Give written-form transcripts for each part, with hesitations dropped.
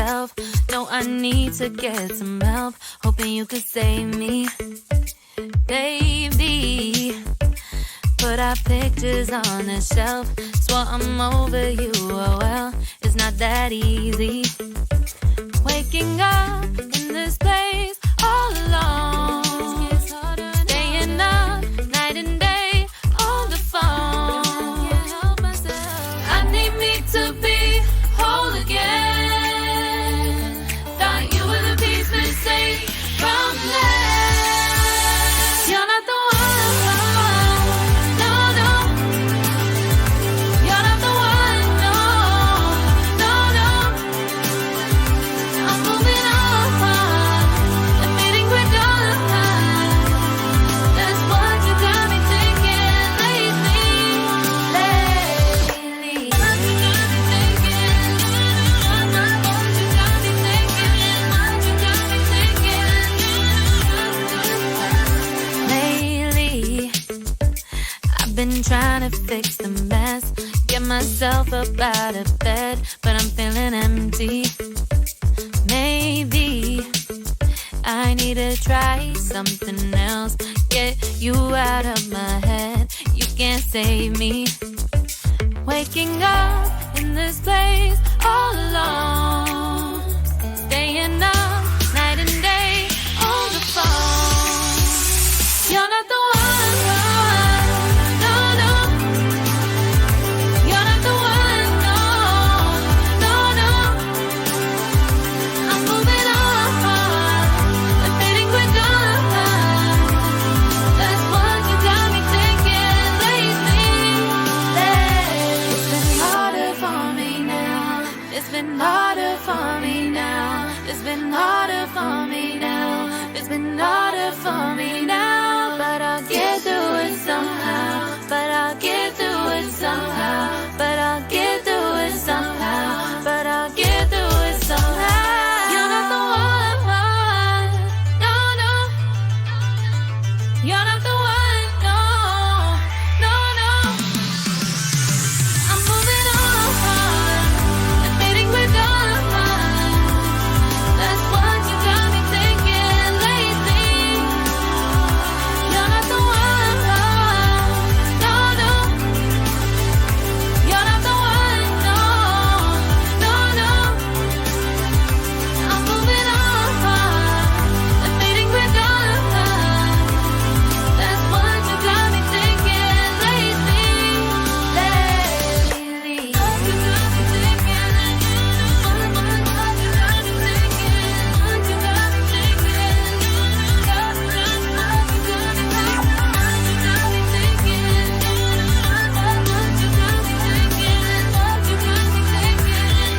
myself. No, I need to get some help. Hoping you could save me, baby. Put our pictures on the shelf. Swore I'm over you, oh well, it's not that easy. Waking up in this place all alone, staying up night and day on the phone. Can't help myself. I need me to be whole again. Thought you were the piece missing from last. You're not the one. Been trying to fix the mess, get myself up out of bed, but I'm feeling empty. Maybe I need to try something else, get you out of my head. You can't save me. Waking up in this place all alone, staying up night and day on the phone. You're not the one. It's been harder for me now. It's been harder for me now. It's been harder for me now. But I'll get through it somehow. But I'll get through it somehow. But I'll get through it somehow. But I'll get through it somehow. You're not the one. No, no. You're not the one. No, no, no. I'm moving on. That's what you got me thinking lately. You're not the one. No, no. You're not the one. No, no, no. I'm moving on. The meeting we're done. That's what you got me thinking lately. What you got me thinking.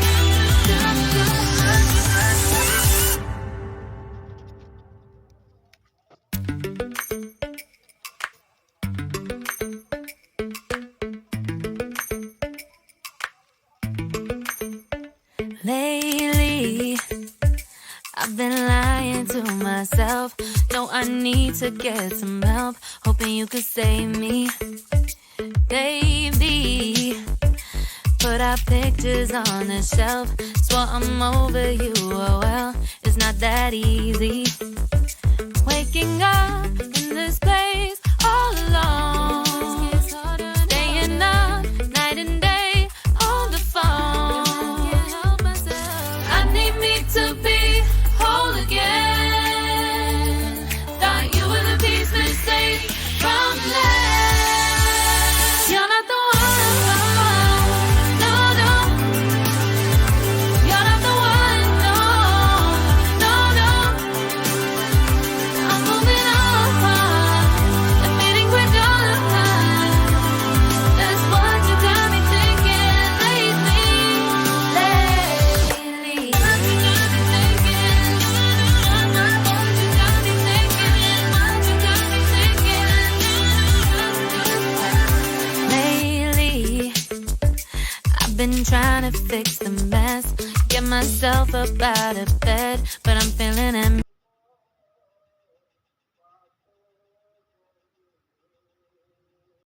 Lately, I've been lying to myself. No, I need to get some help. Hoping you could save me, baby. Put our pictures on the shelf. Swore I'm over you, oh well, it's not that easy. Waking up in this place all alone, staying up night and day on the phone. I need me to be whole again. Thought you were the piece missing from last. You're not the one. No, no. You're not the one. No, no, no. I'm moving on. The meeting we're done. That's what you got me thinking lately. What you got me thinking. What you got me thinking. What you got me thinking. Lately, I've been trying to fix the mess, get myself up out of bed, but I'm feeling